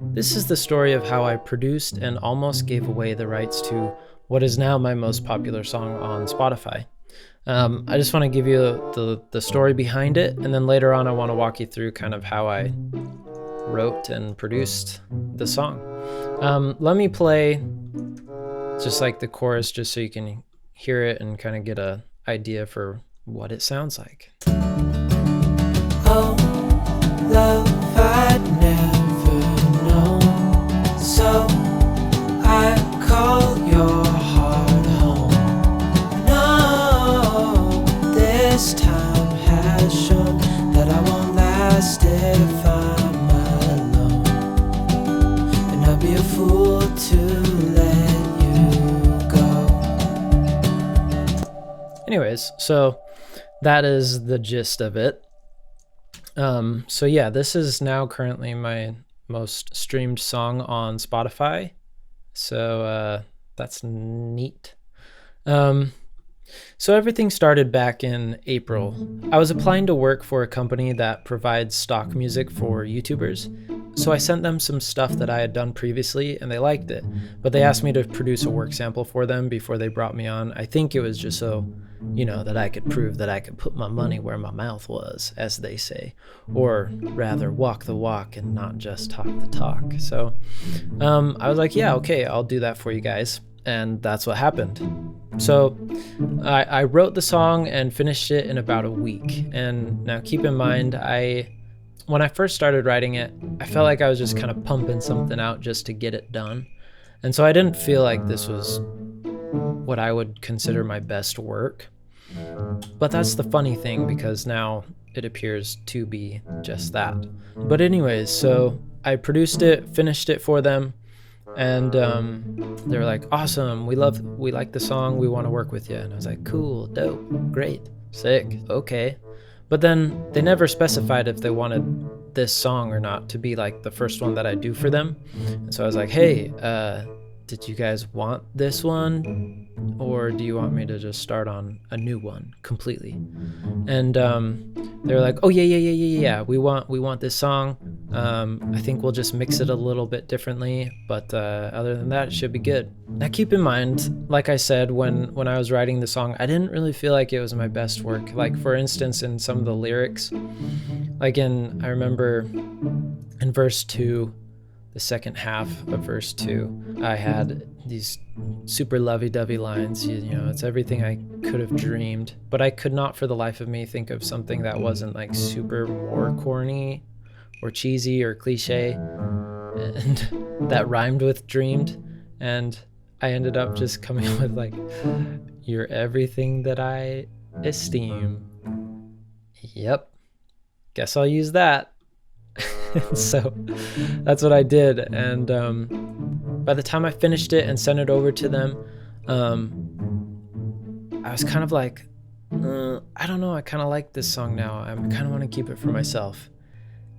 This is the story of how I produced and almost gave away the rights to what is now my most popular song on Spotify. I just want to give you the story behind it, and then later on I want to walk you through kind of how I wrote and produced the song. Let me play just like the chorus just so you can hear it and kind of get an idea for what it sounds like. Oh, love I'd never known, so I call your heart home. No, this time has shown that I won't last if I'm alone, and I'd be a fool to let you go. Anyways, so that is the gist of it. So yeah, this is now currently my most streamed song on Spotify. So that's neat. So everything started back in April. I was applying to work for a company that provides stock music for YouTubers. So I sent them some stuff that I had done previously and they liked it, but they asked me to produce a work sample for them before they brought me on. I think it was just so, that I could prove that I could put my money where my mouth was, as they say, or rather walk the walk and not just talk the talk. So I was like, yeah, okay, I'll do that for you guys. And that's what happened. So I wrote the song and finished it in about a week. And now keep in mind, when I first started writing it, I felt like I was just kind of pumping something out just to get it done. And so I didn't feel like this was what I would consider my best work. But that's the funny thing, because now it appears to be just that. But anyways, so I produced it, finished it for them. And they were like, awesome, we like the song, we want to work with you. And I was like, cool, dope, great, sick, okay. But then they never specified if they wanted this song or not to be like the first one that I do for them. And so I was like, hey, did you guys want this one, or do you want me to just start on a new one completely? And they were like, oh yeah, we want this song. I think we'll just mix it a little bit differently, but other than that, it should be good. Now keep in mind, like I said, when I was writing the song, I didn't really feel like it was my best work. Like, for instance, in some of the lyrics, I remember in verse 2, the second half of verse 2, I had these super lovey-dovey lines. It's everything I could have dreamed, but I could not for the life of me think of something that wasn't like super more corny or cheesy or cliche and that rhymed with dreamed. And I ended up just coming up with like, you're everything that I esteem. Yep, guess I'll use that. So that's what I did. And by the time I finished it and sent it over to them, I was kind of like, I don't know, I kind of like this song now. I kind of want to keep it for myself.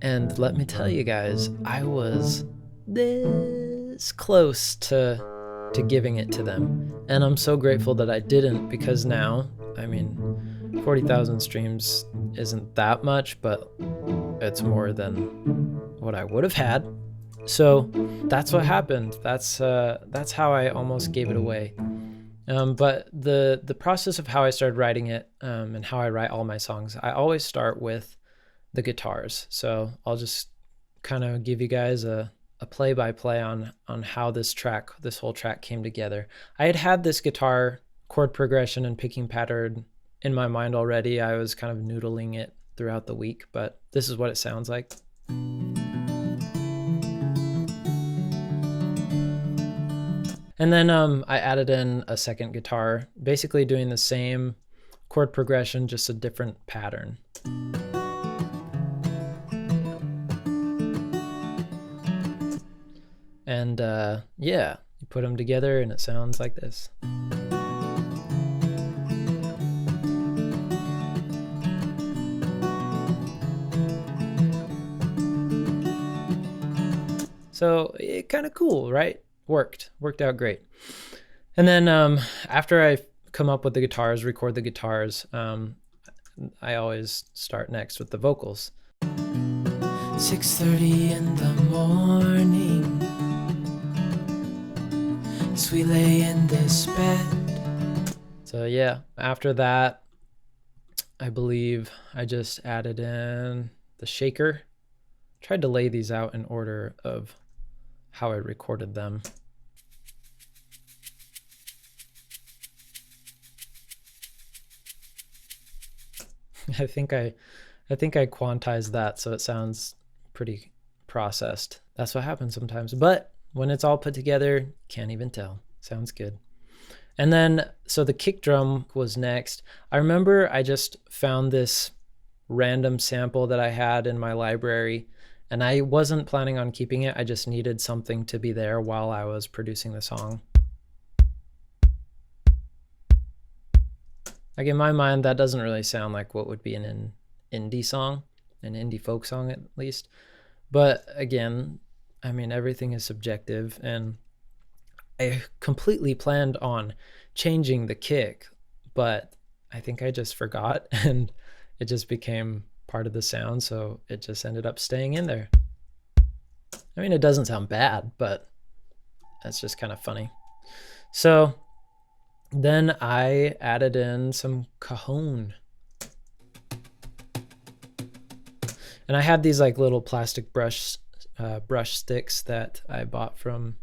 And let me tell you guys, I was this close to giving it to them. And I'm so grateful that I didn't, because now, 40,000 streams isn't that much, but it's more than what I would have had. So that's what happened. That's how I almost gave it away. But the process of how I started writing it, and how I write all my songs, I always start with the guitars. So I'll just kind of give you guys a play-by-play on how this whole track came together. I had this guitar chord progression and picking pattern in my mind already. I was kind of noodling it throughout the week, but this is what it sounds like. And then I added in a second guitar, basically doing the same chord progression, just a different pattern. And yeah, you put them together and it sounds like this. So it kind of cool, right? Worked out great. And then after I come up with the guitars, record the guitars, I always start next with the vocals. 6:30 in the morning, as we lay in this bed. So yeah, after that, I believe I just added in the shaker. Tried to lay these out in order of how I recorded them. I think I quantized that so it sounds pretty processed. That's what happens sometimes. But when it's all put together, can't even tell. Sounds good. And then, so the kick drum was next. I remember I just found this random sample that I had in my library, and I wasn't planning on keeping it. I just needed something to be there while I was producing the song. Like in my mind, that doesn't really sound like what would be an indie song, an indie folk song at least. But again, I mean, everything is subjective, and I completely planned on changing the kick, but I think I just forgot and it just became part of the sound, so it just ended up staying in there. I mean, it doesn't sound bad, but that's just kind of funny. So then I added in some cajon. And I had these like little plastic brush sticks that I bought from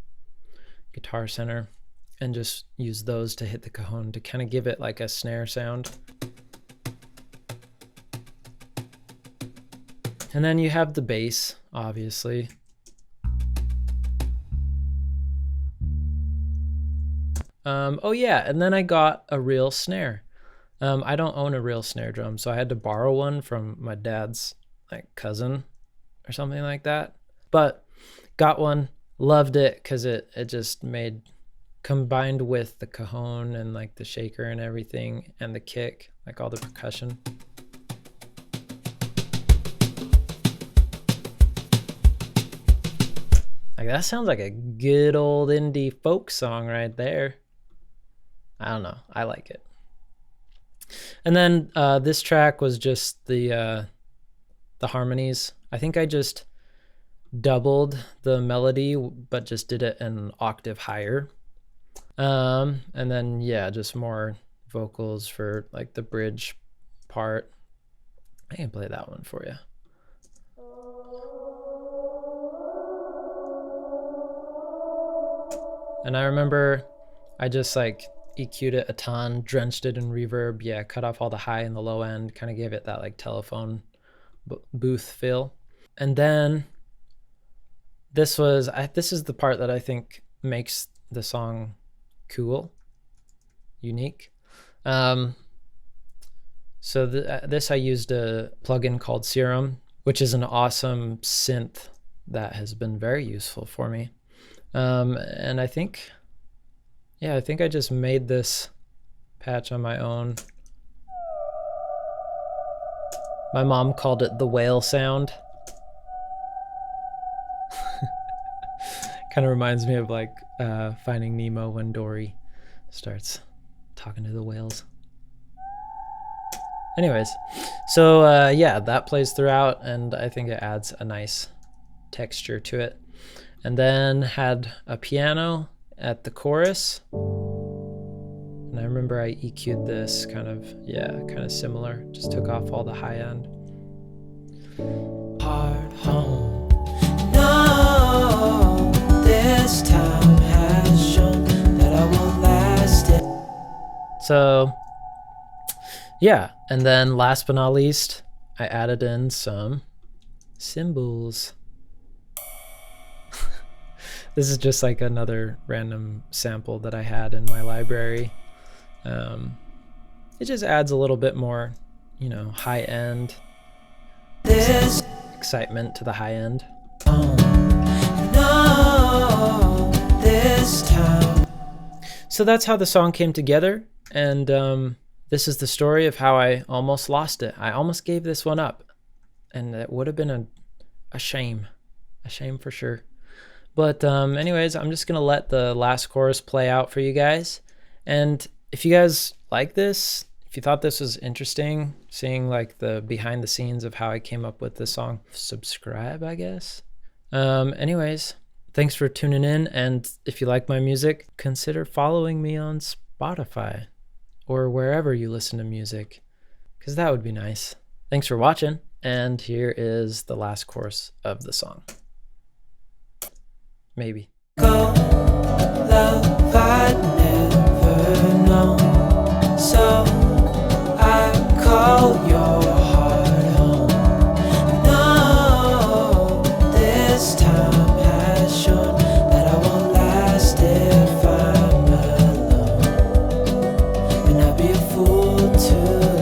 Guitar Center, and just used those to hit the cajon to kind of give it like a snare sound. And then you have the bass, obviously. Oh yeah, and then I got a real snare. I don't own a real snare drum, so I had to borrow one from my dad's like cousin or something like that. But got one, loved it because it just made, combined with the cajon and like the shaker and everything and the kick, like all the percussion. Like that sounds like a good old indie folk song right there. I don't know, I like it. And then this track was just the harmonies. I think I just doubled the melody, but just did it an octave higher. And then, yeah, just more vocals for like the bridge part. I can play that one for you. And I remember I just like EQ'd it a ton, drenched it in reverb. Yeah, cut off all the high and the low end, kind of gave it that like telephone booth feel. And then this is the part that I think makes the song cool, unique. So this I used a plugin called Serum, which is an awesome synth that has been very useful for me. And I think I just made this patch on my own. My mom called it the whale sound. Kind of reminds me of like Finding Nemo when Dory starts talking to the whales. Anyways, so yeah, that plays throughout, and I think it adds a nice texture to it. And then had a piano at the chorus. And I remember I EQ'd this kind of similar. Just took off all the high end. Heart home. No, this time has shown that I won't last it. So yeah, and then last but not least, I added in some cymbals. This is just like another random sample that I had in my library. It just adds a little bit more, high end excitement to the high end. No, this time. So that's how the song came together, and this is the story of how I almost lost it. I almost gave this one up, and it would have been a shame for sure. But anyways, I'm just going to let the last chorus play out for you guys. And if you guys like this, if you thought this was interesting, seeing like the behind the scenes of how I came up with this song, subscribe, I guess. Anyways, Thanks for tuning in, and if you like my music, consider following me on Spotify or wherever you listen to music, because that would be nice. Thanks for watching, and here is the last chorus of the song. Maybe. Go, love I'd never known. So I call your heart home. No, this time has shown that I won't last if I'm alone. And I'd be a fool to